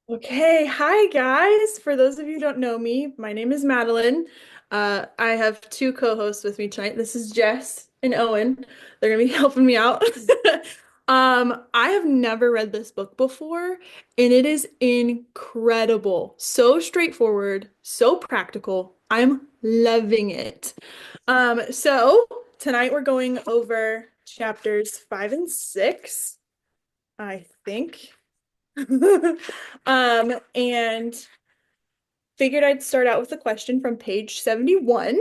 Okay, hi guys. For those of you who don't know me, my name is Madeline. I have two co-hosts with me tonight. This is Jess and Owen. They're gonna be helping me out. I have never read this book before, and it is incredible. So straightforward, so practical. I'm loving it. So tonight we're going over chapters 5 and 6, I think. And figured I'd start out with a question from page 71.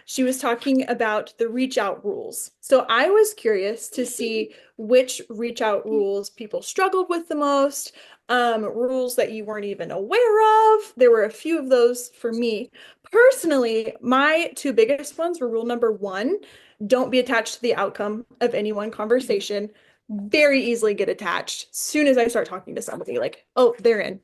She was talking about the reach out rules. So I was curious to see which reach out rules people struggled with the most, rules that you weren't even aware of. There were a few of those for me. Personally, my two biggest ones were rule number one, don't be attached to the outcome of any one conversation. Very easily get attached. Soon as I start talking to somebody, like, oh, they're in.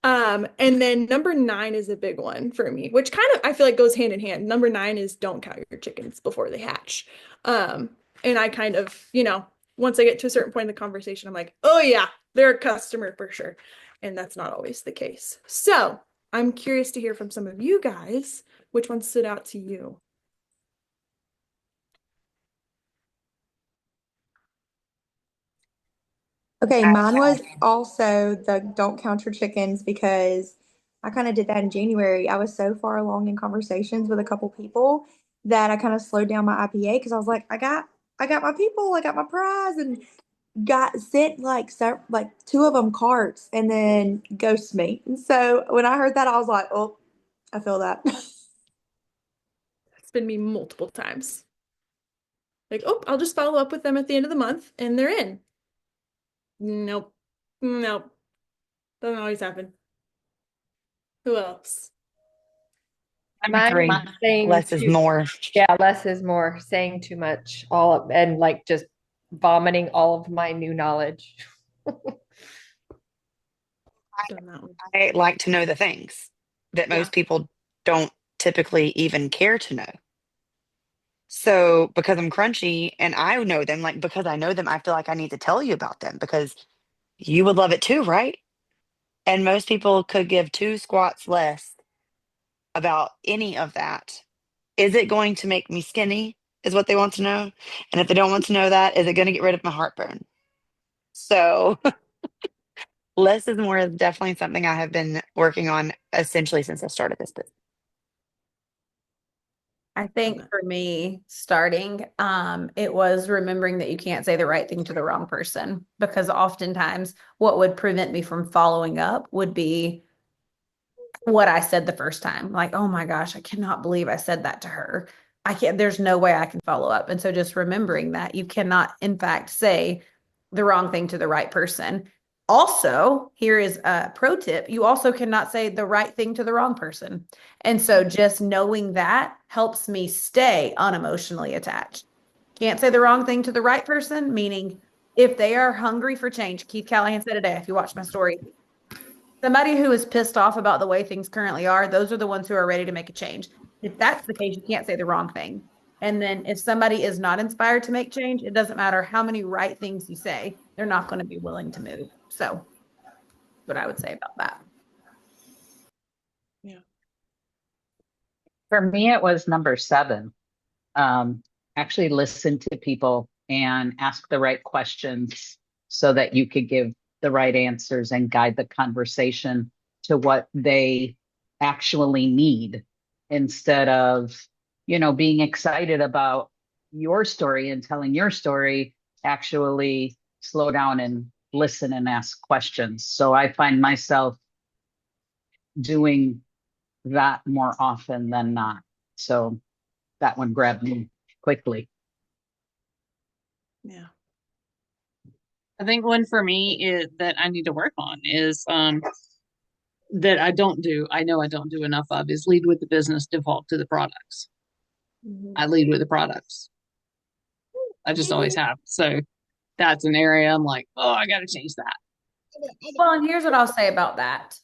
And then number nine is a big one for me, which kind of I feel like goes hand in hand. Number nine is don't count your chickens before they hatch. Um, and I kind of, once I get to a certain point in the conversation, I'm like, oh yeah, they're a customer for sure. And that's not always the case. So I'm curious to hear from some of you guys, which one stood out to you? Okay, mine was also the don't count your chickens because I kind of did that in January. I was so far along in conversations with a couple people that I kind of slowed down my IPA because I was like, I got my people, I got my prize, and got sent like two of them carts and then ghost me. And so when I heard that, I was like, oh, I feel that. It's been me multiple times. Like, oh, I'll just follow up with them at the end of the month and they're in. Nope. Nope. Doesn't always happen. Who else? Number Mine three, was saying less is too, more. yeah, less is more, saying too much, and like just vomiting all of my new knowledge. Done that one. I like to know the things that Yeah. most people don't typically even care to know. So because I'm crunchy and I know them, like because I know them, I feel like I need to tell you about them because you would love it too, right? And most people could give two squats less about any of that. Is it going to make me skinny? Is what they want to know. And if they don't want to know that, is it going to get rid of my heartburn? So less is more is definitely something I have been working on essentially since I started this business. I think for me, starting, it was remembering that you can't say the right thing to the wrong person because oftentimes what would prevent me from following up would be what I said the first time. Like, oh my gosh, I cannot believe I said that to her. I can't, there's no way I can follow up. And so just remembering that you cannot, in fact, say the wrong thing to the right person. Also, here is a pro tip. You also cannot say the right thing to the wrong person. And so just knowing that helps me stay unemotionally attached. Can't say the wrong thing to the right person, meaning if they are hungry for change, Keith Callahan said today, if you watch my story, somebody who is pissed off about the way things currently are, those are the ones who are ready to make a change. If that's the case, you can't say the wrong thing. And then if somebody is not inspired to make change, it doesn't matter how many right things you say, they're not going to be willing to move. So, what I would say about that. Yeah. For me, it was number seven. Um, Actually listen to people and ask the right questions so that you could give the right answers and guide the conversation to what they actually need instead of, being excited about your story and telling your story, actually slow down and listen and ask questions. So I find myself doing that more often than not. So that one grabbed me quickly. Yeah. I think one for me is that I need to work on is that I don't do, I know I don't do enough of is lead with the business, default to the products. Mhm. I lead with the products. I just always have. So that's an area I'm like, oh, I got to change that. Well, and here's what I'll say about that.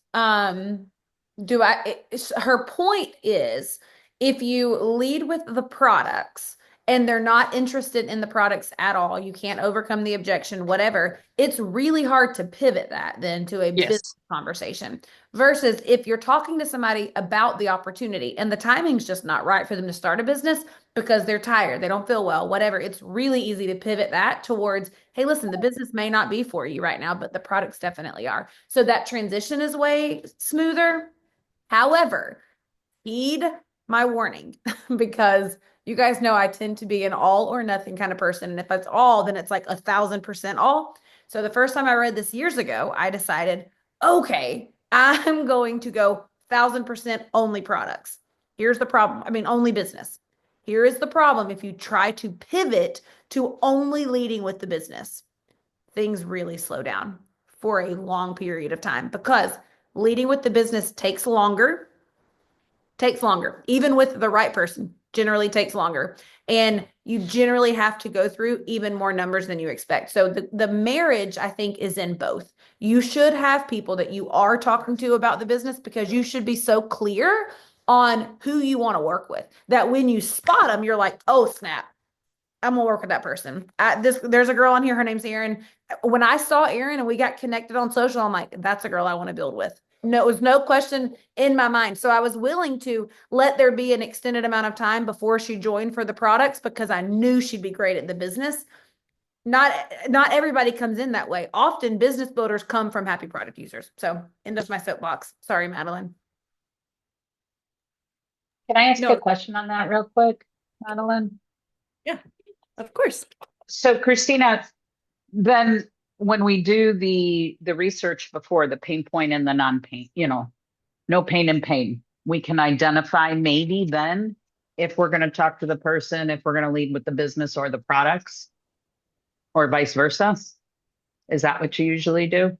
Do I, her point is if you lead with the products and they're not interested in the products at all, you can't overcome the objection, whatever, it's really hard to pivot that then to a business Yes. conversation. Versus if you're talking to somebody about the opportunity and the timing's just not right for them to start a business because they're tired, they don't feel well, whatever, it's really easy to pivot that towards, hey, listen, the business may not be for you right now, but the products definitely are. So that transition is way smoother. However, heed my warning because you guys know I tend to be an all or nothing kind of person. And if it's all, then it's like 1,000% all. So the first time I read this years ago, I decided, okay, I'm going to go 1,000% only products. Here's the problem. I mean, only business. Here is the problem. If you try to pivot to only leading with the business, things really slow down for a long period of time because leading with the business takes longer. Even with the right person, generally takes longer. And you generally have to go through even more numbers than you expect. So the marriage, I think, is in both. You should have people that you are talking to about the business because you should be so clear on who you want to work with that when you spot them, you're like, oh, snap. I'm gonna work with that person. There's a girl on here. Her name's Erin. When I saw Erin and we got connected on social, I'm like, that's a girl I want to build with. No, it was no question in my mind. So I was willing to let there be an extended amount of time before she joined for the products because I knew she'd be great at the business. Not everybody comes in that way. Often business builders come from happy product users. So end of my soapbox. Sorry, Madeline. Can I ask No. a question on that real quick, Madeline? Yeah, of course. So Christina, then when we do the research before the pain point and the non-pain, no pain and pain, we can identify maybe then if we're going to talk to the person, if we're going to lead with the business or the products, or vice versa. Is that what you usually do?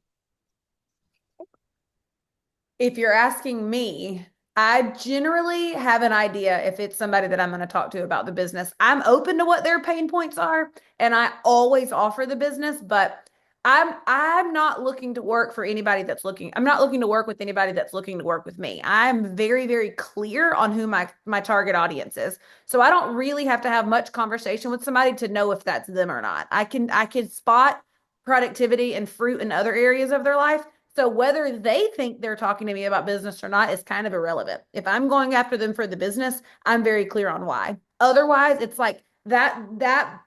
If you're asking me, I generally have an idea if it's somebody that I'm going to talk to about the business. I'm open to what their pain points are, and I always offer the business, but I'm not looking to work for anybody that's looking. I'm not looking to work with anybody that's looking to work with me. I'm very, very clear on who my target audience is. So I don't really have to have much conversation with somebody to know if that's them or not. I can spot productivity and fruit in other areas of their life. So whether they think they're talking to me about business or not is kind of irrelevant. If I'm going after them for the business, I'm very clear on why. Otherwise, it's like that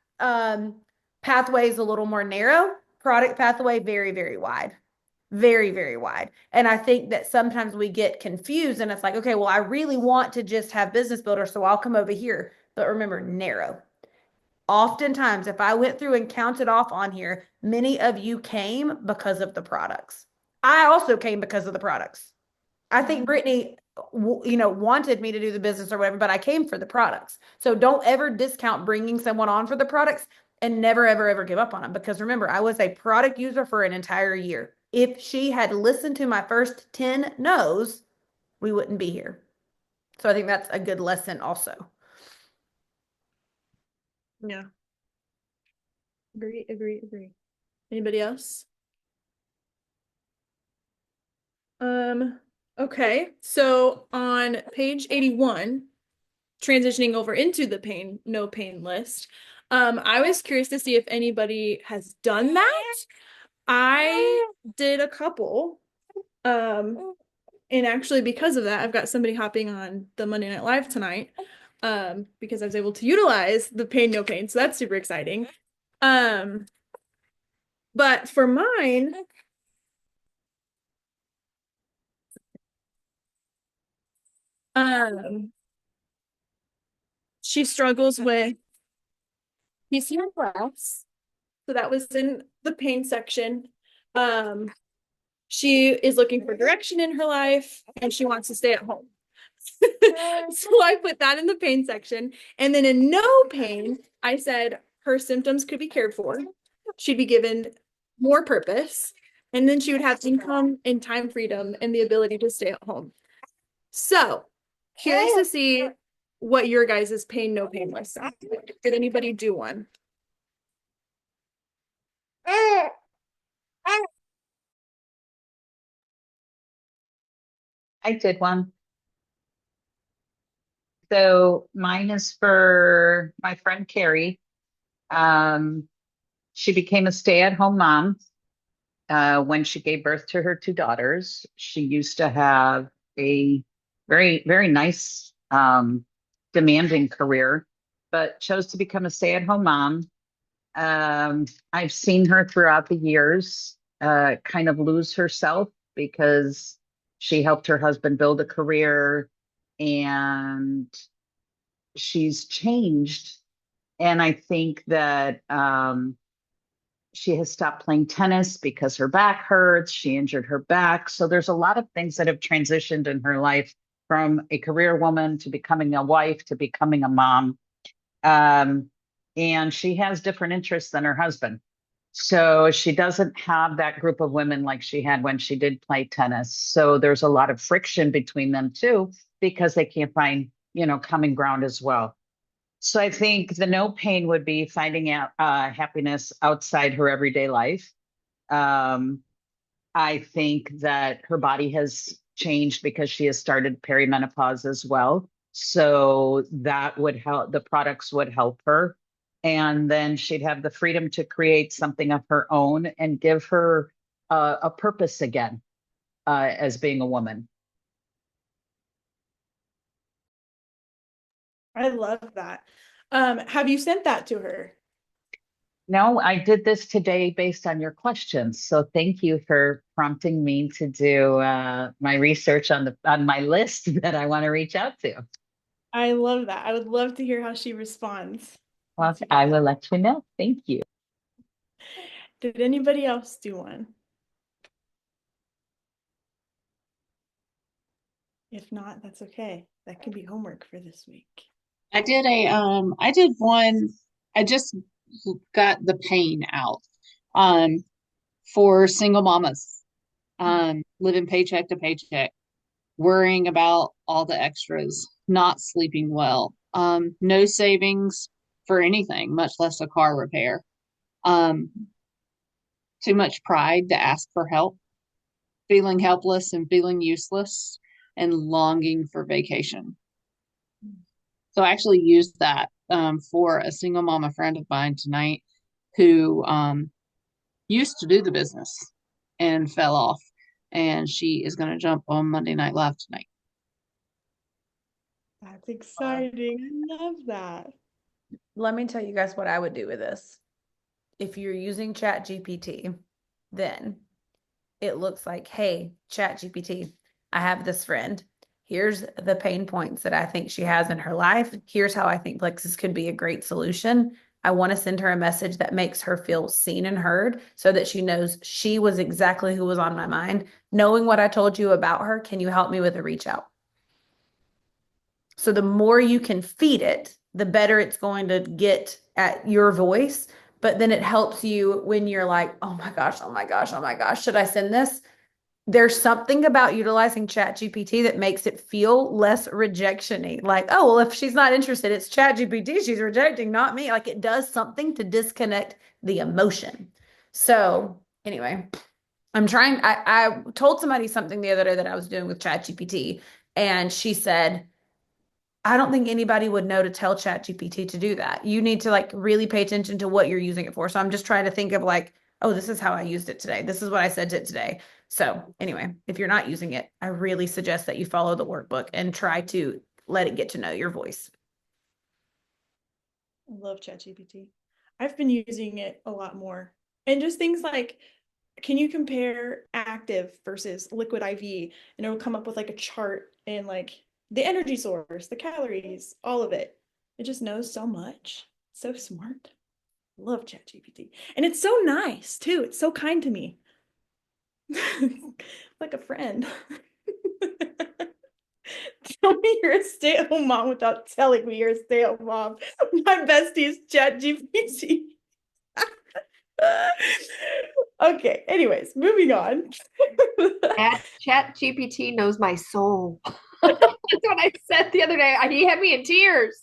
pathway is a little more narrow. Product pathway, very, very wide. Very, very wide. And I think that sometimes we get confused and it's like, okay, well, I really want to just have business builder, so I'll come over here. But remember, narrow. Oftentimes, if I went through and counted off on here, many of you came because of the products. I also came because of the products. I think Brittany, wanted me to do the business or whatever, but I came for the products. So don't ever discount bringing someone on for the products and never, ever, ever give up on them. Because remember, I was a product user for an entire year. If she had listened to my first 10 no's, we wouldn't be here. So I think that's a good lesson also. Yeah. Agree. Anybody else? Okay. So on page 81, transitioning over into the no pain list, I was curious to see if anybody has done that. I did a couple. And actually because of that, I've got somebody hopping on the Monday Night Live tonight. Because I was able to utilize the pain, no pain. So that's super exciting. But for mine, she struggles with PCOS. So that was in the pain section. She is looking for direction in her life and she wants to stay at home. So I put that in the pain section. And then in no pain, I said her symptoms could be cared for. She'd be given more purpose. And then she would have income and time freedom and the ability to stay at home. So curious to see what your guys' pain, no pain list are. Did anybody do one? I did one. So mine is for my friend Carrie. She became a stay-at-home mom when she gave birth to her two daughters. She used to have a very, very nice, demanding career, but chose to become a stay-at-home mom. I've seen her throughout the years kind of lose herself because she helped her husband build a career and she's changed. And I think that she has stopped playing tennis because her back hurts. She injured her back. So there's a lot of things that have transitioned in her life from a career woman to becoming a wife to becoming a mom. And she has different interests than her husband. So she doesn't have that group of women like she had when she did play tennis. So there's a lot of friction between them too, because they can't find, common ground as well. So I think the no pain would be finding out happiness outside her everyday life. I think that her body has changed because she has started perimenopause as well. So that would help, the products would help her. And then she'd have the freedom to create something of her own and give her a purpose again as being a woman. I love that. Have you sent that to her? No, I did this today based on your questions. So thank you for prompting me to do my research on my list that I want to reach out to. I love that. I would love to hear how she responds. Well, I will let you know. Thank you. Did anybody else do one? If not, that's okay. That can be homework for this week. I did one, I just got the pain out, for single mamas, living paycheck to paycheck, worrying about all the extras, not sleeping well, no savings for anything, much less a car repair, too much pride to ask for help, feeling helpless and feeling useless, and longing for vacation. So I actually used that for a single mama friend of mine tonight who used to do the business and fell off. And she is going to jump on Monday Night Live tonight. That's exciting. I love that. Let me tell you guys what I would do with this. If you're using ChatGPT, then it looks like, hey, ChatGPT, I have this friend. Here's the pain points that I think she has in her life. Here's how I think Plexus could be a great solution. I want to send her a message that makes her feel seen and heard so that she knows she was exactly who was on my mind. Knowing what I told you about her, can you help me with a reach out? So the more you can feed it, the better it's going to get at your voice. But then it helps you when you're like, oh my gosh, oh my gosh, oh my gosh, should I send this? There's something about utilizing ChatGPT that makes it feel less rejection-y. Like, oh, well, if she's not interested, it's ChatGPT she's rejecting, not me. Like it does something to disconnect the emotion. So anyway, I told somebody something the other day that I was doing with ChatGPT, and she said, I don't think anybody would know to tell ChatGPT to do that. You need to like really pay attention to what you're using it for. So I'm just trying to think of like, oh, this is how I used it today. This is what I said to it today. So anyway, if you're not using it, I really suggest that you follow the workbook and try to let it get to know your voice. I love ChatGPT. I've been using it a lot more. And just things like, can you compare active versus liquid IV? And it'll come up with like a chart and like the energy source, the calories, all of it. It just knows so much. So smart. Love ChatGPT. And it's so nice too. It's so kind to me. Like a friend. Tell me you're a stay-at-home mom without telling me you're a stay-at-home mom. My bestie is ChatGPT. Okay, anyways, moving on. Chat GPT knows my soul. That's what I said the other day. He had me in tears.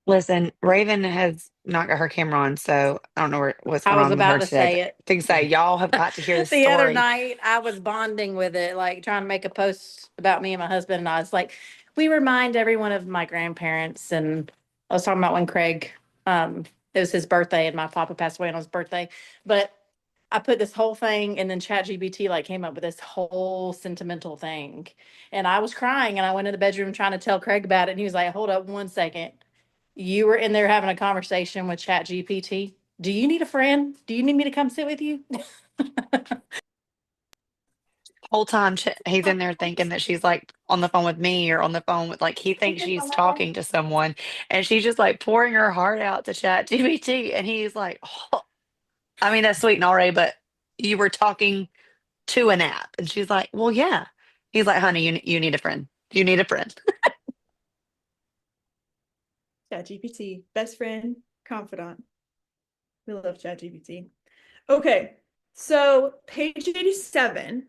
Listen, Raven has not got her camera on, so I don't know what's I going was on with about her to today. say But it. I think say y'all have got to hear this The other story. night, I was bonding with it, like trying to make a post about me and my husband. And I was like, we remind everyone of my grandparents. And I was talking about when Craig, it was his birthday and my papa passed away on his birthday. But I put this whole thing and then ChatGPT like came up with this whole sentimental thing. And I was crying and I went in the bedroom trying to tell Craig about it. And he was like, hold up 1 second. You were in there having a conversation with ChatGPT. Do you need a friend? Do you need me to come sit with you? Whole time he's in there thinking that she's like on the phone with me or on the phone with like he thinks she's talking to someone and she's just like pouring her heart out to chat GPT and he's like, oh, I mean that's sweet and all right, but you were talking to an app and she's like, well yeah. He's like, honey, you need a friend. You need a friend. ChatGPT, best friend, confidant. We love ChatGPT. Okay, so page 87,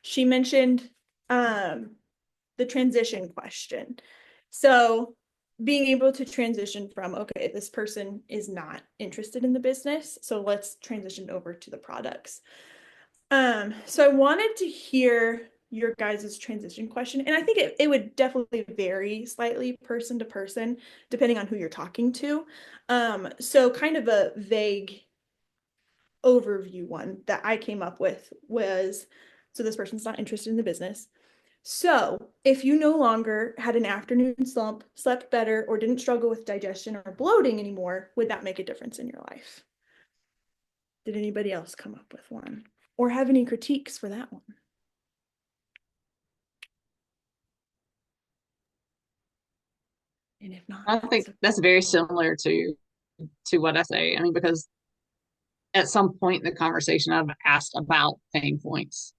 she mentioned the transition question. So being able to transition from, okay, this person is not interested in the business, so let's transition over to the products. So I wanted to hear your guys' transition question, and I think it would definitely vary slightly person to person, depending on who you're talking to. So kind of a vague overview one that I came up with was, so this person's not interested in the business. So if you no longer had an afternoon slump, slept better, or didn't struggle with digestion or bloating anymore, would that make a difference in your life? Did anybody else come up with one or have any critiques for that one? And if not, I think that's very similar to what I say. I mean, because at some point in the conversation, I've asked about pain points,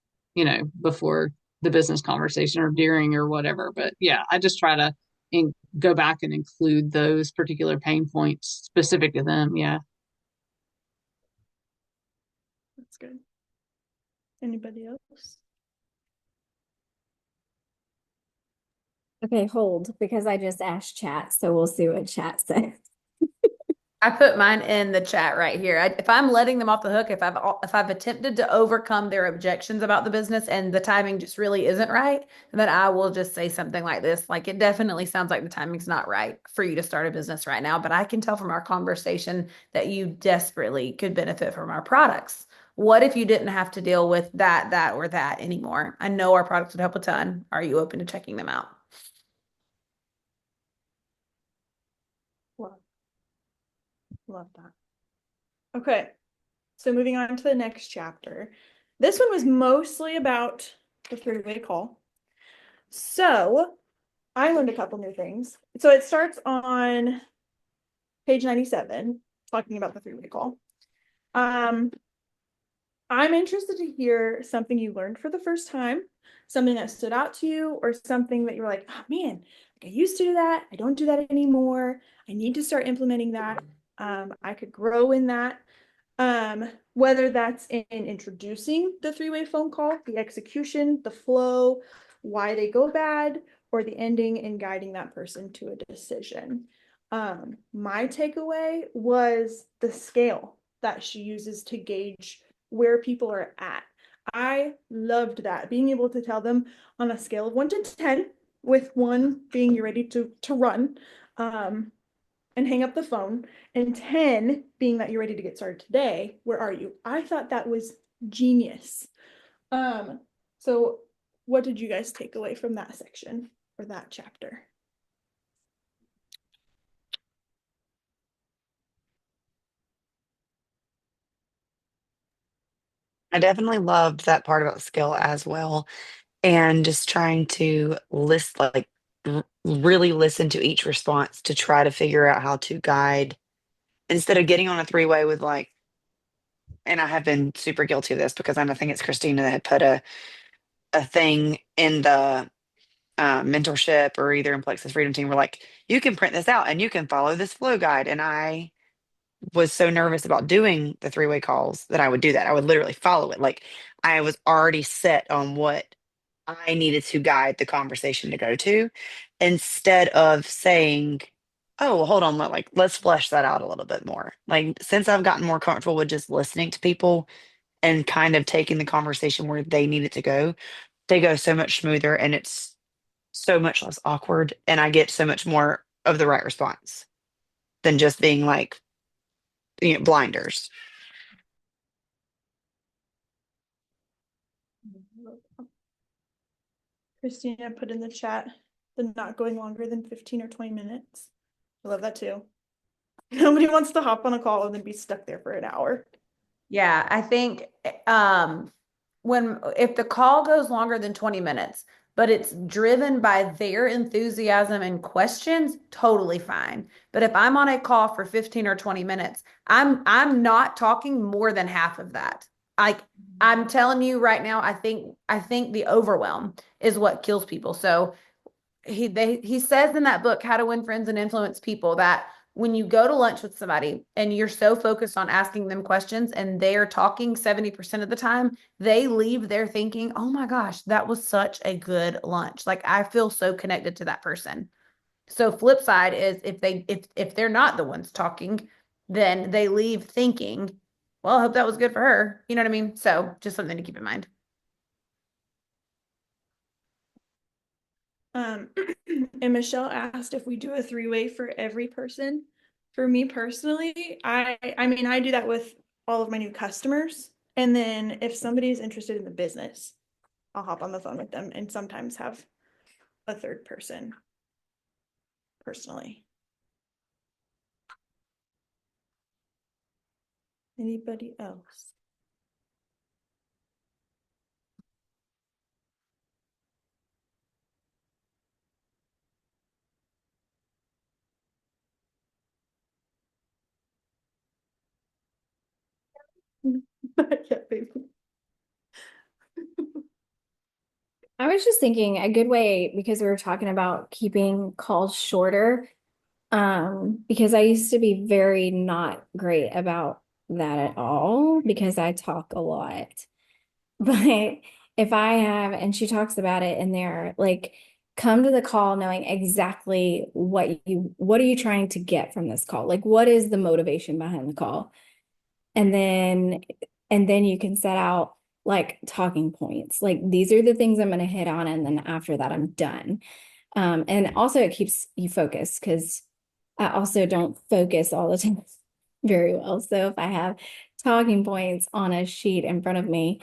before the business conversation or during or whatever. But yeah, I just try to go back and include those particular pain points specific to them. Yeah. That's good. Anybody else? Okay, hold, because I just asked chat, so we'll see what chat says. I put mine in the chat right here. If I'm letting them off the hook, if I've attempted to overcome their objections about the business and the timing just really isn't right, then I will just say something like this. Like, it definitely sounds like the timing's not right for you to start a business right now, but I can tell from our conversation that you desperately could benefit from our products. What if you didn't have to deal with that, or that anymore? I know our products would help a ton. Are you open to checking them out? Love that. Okay, so moving on to the next chapter. This one was mostly about the three-way call. So I learned a couple new things. So it starts on page 97, talking about the three-way call. I'm interested to hear something you learned for the first time, something that stood out to you, or something that you were like, oh man, I used to do that. I don't do that anymore. I need to start implementing that. I could grow in that. Whether that's in introducing the three-way phone call, the execution, the flow, why they go bad, or the ending and guiding that person to a decision. My takeaway was the scale that she uses to gauge where people are at. I loved that, being able to tell them on a scale of 1 to 10, with 1 being you're ready to run, and hang up the phone, and 10 being that you're ready to get started today. Where are you? I thought that was genius. So what did you guys take away from that section or that chapter? I definitely loved that part about skill as well. And just trying to really listen to each response to try to figure out how to guide instead of getting on a three-way with like, and I have been super guilty of this because I think it's Christina that had put a thing in the mentorship or either in Plexus Freedom Team. We're like, you can print this out and you can follow this flow guide. And I was so nervous about doing the three-way calls that I would do that. I would literally follow it. Like I was already set on what I needed to guide the conversation to go to instead of saying, oh, well, hold on, let's flesh that out a little bit more. Like since I've gotten more comfortable with just listening to people and kind of taking the conversation where they need it to go, they go so much smoother and it's so much less awkward and I get so much more of the right response than just being like, blinders. Christina put in the chat the not going longer than 15 or 20 minutes. I love that too. Nobody wants to hop on a call and then be stuck there for an hour. Yeah, I think if the call goes longer than 20 minutes, but it's driven by their enthusiasm and questions, totally fine. But if I'm on a call for 15 or 20 minutes, I'm not talking more than half of that. I'm telling you right now, I think the overwhelm is what kills people. So he says in that book, How to Win Friends and Influence People, that when you go to lunch with somebody and you're so focused on asking them questions and they're talking 70% of the time, they leave there thinking, oh my gosh, that was such a good lunch. Like I feel so connected to that person. So flip side is if they're not the ones talking, then they leave thinking, well, I hope that was good for her. You know what I mean? So just something to keep in mind. And Michelle asked if we do a 3-way for every person. For me personally, I mean, I do that with all of my new customers. And then if somebody is interested in the business, I'll hop on the phone with them and sometimes have a third person personally. Anybody else? Not yet, baby. I was just thinking a good way, because we were talking about keeping calls shorter. Because I used to be very not great about that at all because I talk a lot. But if I have, and she talks about it in there, like come to the call knowing exactly what are you trying to get from this call? Like what is the motivation behind the call? And then you can set out like talking points. Like these are the things I'm going to hit on, and then after that I'm done. And also it keeps you focused because I also don't focus all the time very well. So if I have talking points on a sheet in front of me,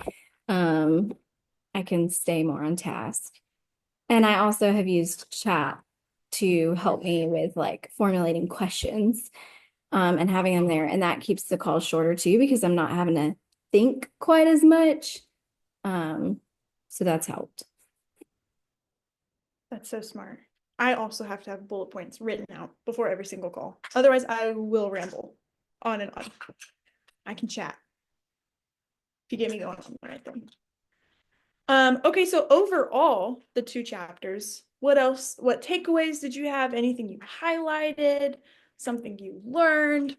I can stay more on task. And I also have used chat to help me with like formulating questions, and having them there. And that keeps the call shorter too, because I'm not having to think quite as much. So that's helped. That's so smart. I also have to have bullet points written out before every single call. Otherwise, I will ramble on and on. I can chat if you get me going on the right thing. Okay, so overall, the 2 chapters, what else, what takeaways did you have? Anything you highlighted? Something you learned?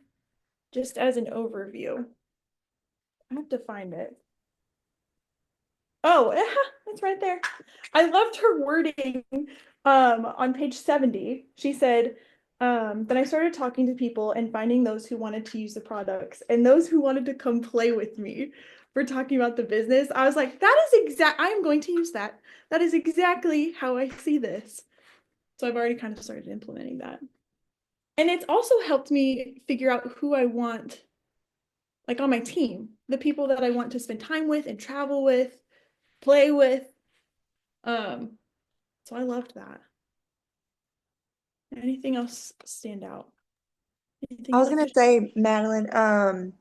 Just as an overview. I have to find it. Oh, it's right there. I loved her wording. On page 70, she said, then I started talking to people and finding those who wanted to use the products and those who wanted to come play with me for talking about the business. I was like, that is I am going to use that. That is exactly how I see this. So I've already kind of started implementing that. And it's also helped me figure out who I want, like on my team, the people that I want to spend time with and travel with, play with. So I loved that. Anything else stand out? Anything I was else gonna you- say, Madeline,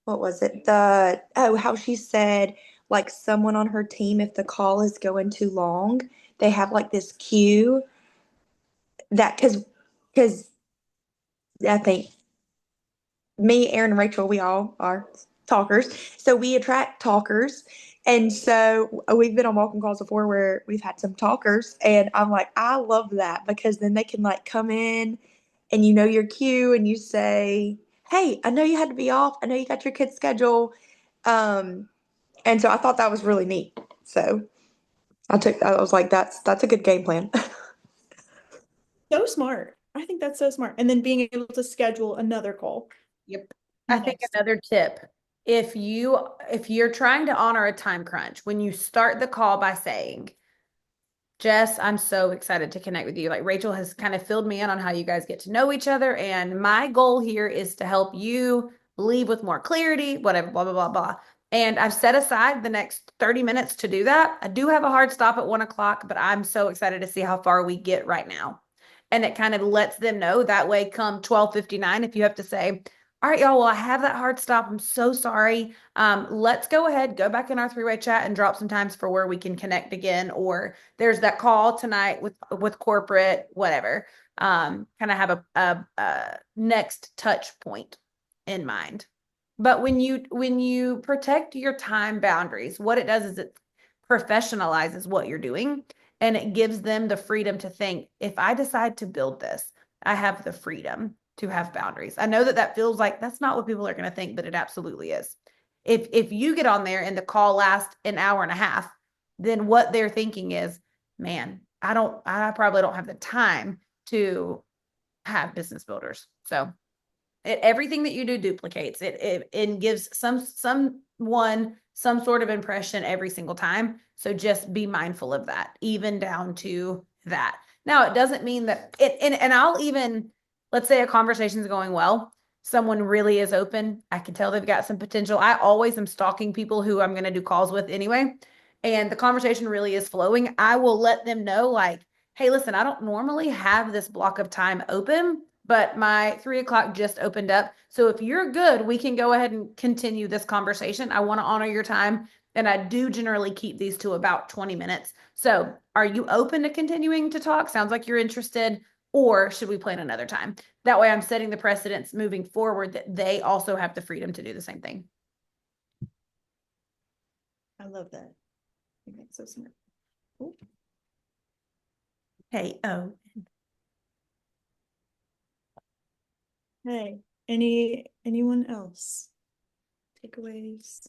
what was it? How she said like someone on her team, if the call is going too long, they have like this cue that because I think me, Aaron, and Rachel, we all are talkers. So we attract talkers. And so we've been on welcome calls before where we've had some talkers. And I'm like, I love that because then they can like come in and you know your cue and you say, hey, I know you had to be off. I know you got your kid's schedule. And so I thought that was really neat. So I was like, that's a good game plan. So smart. I think that's so smart. And then being able to schedule another call. Yep. I think another tip, if you're trying to honor a time crunch, when you start the call by saying, Jess, I'm so excited to connect with you. Like Rachel has kind of filled me in on how you guys get to know each other. And my goal here is to help you believe with more clarity, whatever, blah, blah, blah, blah. And I've set aside the next 30 minutes to do that. I do have a hard stop at 1 o'clock, but I'm so excited to see how far we get right now. And it kind of lets them know that way come 12:59, if you have to say, all right, y'all, well, I have that hard stop. I'm so sorry. Let's go ahead, go back in our three-way chat and drop some times for where we can connect again. Or there's that call tonight with corporate, whatever. Kind of have a next touch point in mind. But when you protect your time boundaries, what it does is it professionalizes what you're doing, and it gives them the freedom to think, if I decide to build this, I have the freedom to have boundaries. I know that feels like that's not what people are going to think, but it absolutely is. If you get on there and the call lasts an hour and a half, then what they're thinking is, man, I probably don't have the time to have business builders. So everything that you do duplicates it and gives someone some sort of impression every single time. So just be mindful of that, even down to that. Now, it doesn't mean that and I'll even, let's say a conversation is going well, someone really is open, I can tell they've got some potential. I always am stalking people who I'm going to do calls with anyway, and the conversation really is flowing. I will let them know, like, hey, listen, I don't normally have this block of time open, but my 3 o'clock just opened up. So if you're good, we can go ahead and continue this conversation. I want to honor your time. And I do generally keep these to about 20 minutes. So are you open to continuing to talk? Sounds like you're interested. Or should we plan another time? That way I'm setting the precedence moving forward that they also have the freedom to do the same thing. I love that. I think that's so smart. Cool. Hey, oh. Hey, anyone else? Takeaways,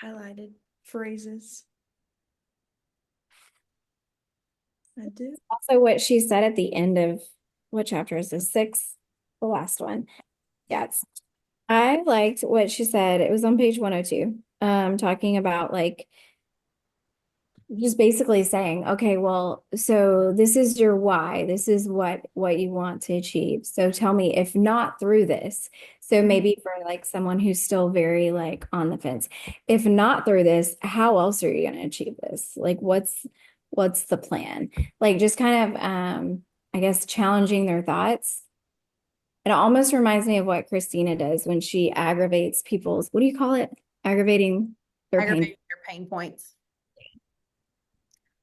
highlighted phrases. I do. Also, what she said at the end of what chapter is this? 6, the last one. Yes. I liked what she said. It was on page 102. Talking about like just basically saying, okay, well, so this is your why. This is what you want to achieve. So tell me, if not through this. So maybe for like someone who's still very like on the fence, if not through this, how else are you going to achieve this? Like what's the plan? Like just kind of I guess challenging their thoughts. It almost reminds me of what Christina does when she aggravates people's, what do you call it? Aggravating their pain. Your pain points.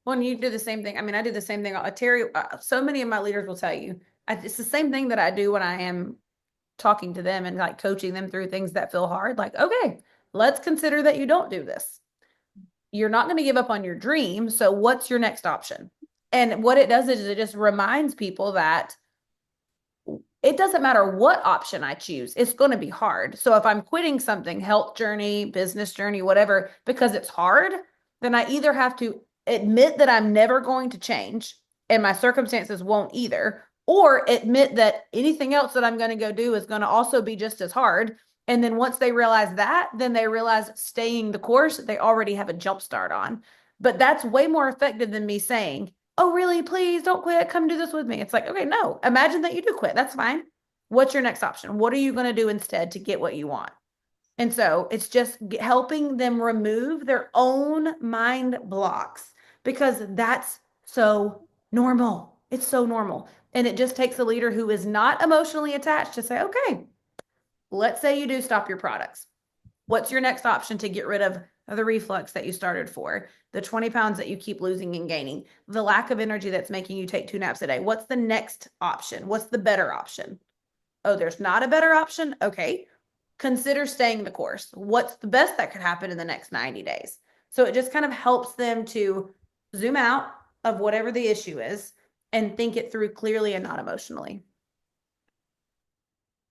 Well, and you do the same thing. I mean, I do the same thing. Terry, so many of my leaders will tell you, it's the same thing that I do when I am talking to them and like coaching them through things that feel hard. Like, okay, let's consider that you don't do this. You're not going to give up on your dream. So what's your next option? And what it does is it just reminds people that it doesn't matter what option I choose, it's going to be hard. So if I'm quitting something, health journey, business journey, whatever, because it's hard, then I either have to admit that I'm never going to change and my circumstances won't either, or admit that anything else that I'm going to go do is going to also be just as hard. And then once they realize that, then they realize staying the course, they already have a jump start on. But that's way more effective than me saying, oh, really? Please don't quit. Come do this with me. It's like, okay, no, imagine that you do quit. That's fine. What's your next option? What are you going to do instead to get what you want? And so it's just helping them remove their own mind blocks, because that's so normal. It's so normal. And it just takes a leader who is not emotionally attached to say, okay, let's say you do stop your products. What's your next option to get rid of the reflux that you started for, the 20 pounds that you keep losing and gaining, the lack of energy that's making you take 2 naps a day? What's the next option? What's the better option? Oh, there's not a better option? Okay. Consider staying the course. What's the best that could happen in the next 90 days? So it just kind of helps them to zoom out of whatever the issue is and think it through clearly and not emotionally.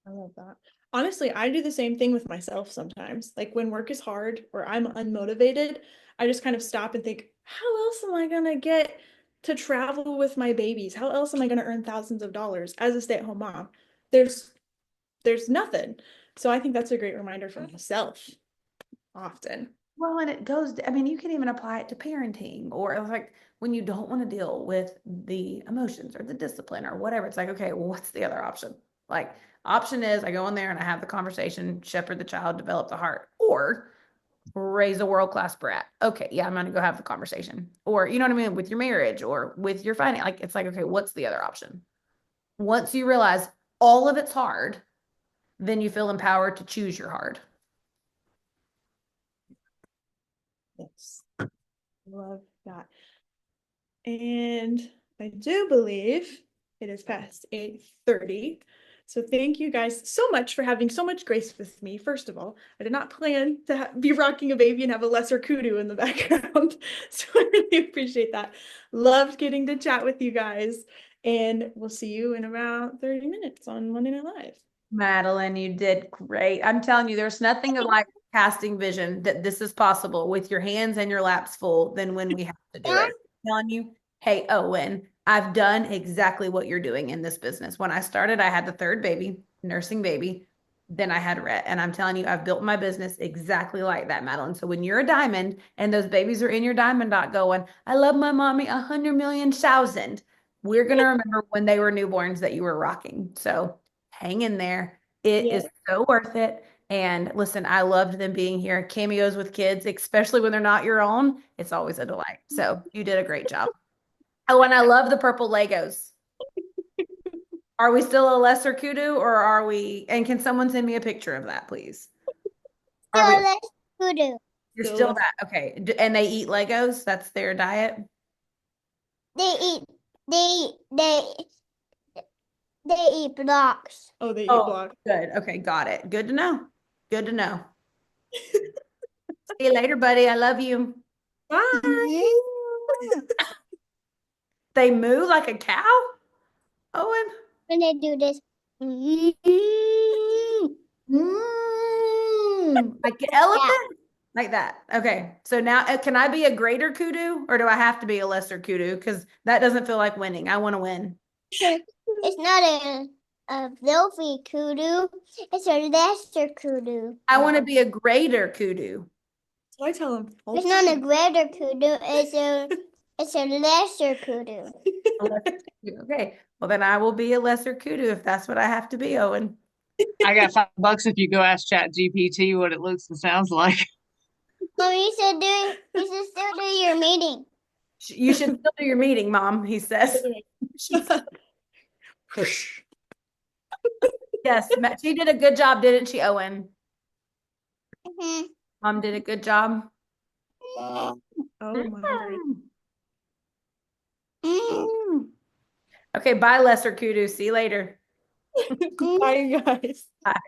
I love that. Honestly, I do the same thing with myself sometimes. Like when work is hard or I'm unmotivated, I just kind of stop and think, how else am I going to get to travel with my babies? How else am I going to earn thousands of dollars as a stay-at-home mom? There's nothing. So I think that's a great reminder for myself often. Well, and it goes, I mean, you can even apply it to parenting or like when you don't want to deal with the emotions or the discipline or whatever. It's like, okay, well, what's the other option? Like, option is I go in there and I have the conversation, shepherd the child, develop the heart, or raise a world-class brat. Okay, yeah, I'm gonna go have the conversation. Or, you know what I mean, with your marriage or with your finance. Like, it's like, okay, what's the other option? Once you realize all of it's hard, then you feel empowered to choose your hard. Yes. Love that. And I do believe it is past 8:30. So thank you guys so much for having so much grace with me. First of all, I did not plan to be rocking a baby and have a lesser kudu in the background. So I really appreciate that. Loved getting to chat with you guys. And we'll see you in about 30 minutes on Monday Night Live. Madeline, you did great. I'm telling you, there's nothing like casting vision that this is possible with your hands and your laps full than when we have to do it. I'm telling you, hey, Owen, I've done exactly what you're doing in this business. When I started, I had the third baby, nursing baby. Then I had Rhett. And I'm telling you, I've built my business exactly like that, Madeline. So when you're a diamond and those babies are in your diamond dot going, I love my mommy 100,000,000, we're going to remember when they were newborns that you were rocking. So hang in there. It is so worth it. And listen, I loved them being here. Cameos with kids, especially when they're not your own, it's always a delight. So you did a great job. Oh, and I love the purple Legos. Are we still a lesser kudu or are we, and can someone send me a picture of that, please? Are we, Kudu. you're still that, okay. And they eat Legos? That's their diet? They eat blocks. Oh, they eat Oh, blocks. good. Okay, got it. Good to know. Good to know. See you later, buddy. I love you. Bye. They moo like a cow? Owen? When they do this. Like an elephant? Like that. Okay. So now can I be a greater kudu or do I have to be a lesser kudu? Because that doesn't feel like winning. I want to win. It's not a filthy kudu. It's a lesser kudu. I want to be a greater kudu. So I tell them. It's not a greater kudu. It's a lesser kudu. Okay. Well, then I will be a lesser kudu if that's what I have to be, Owen. I got $5 if you go ask ChatGPT what it looks and sounds like. Mom, you should still do your meeting. You should still do your meeting, Mom, he says. Yes, she did a good job, didn't she, Owen? Mm-hmm. Mom did a good job. Oh my. Okay, bye, lesser kudu. See you later. Bye, guys. Bye.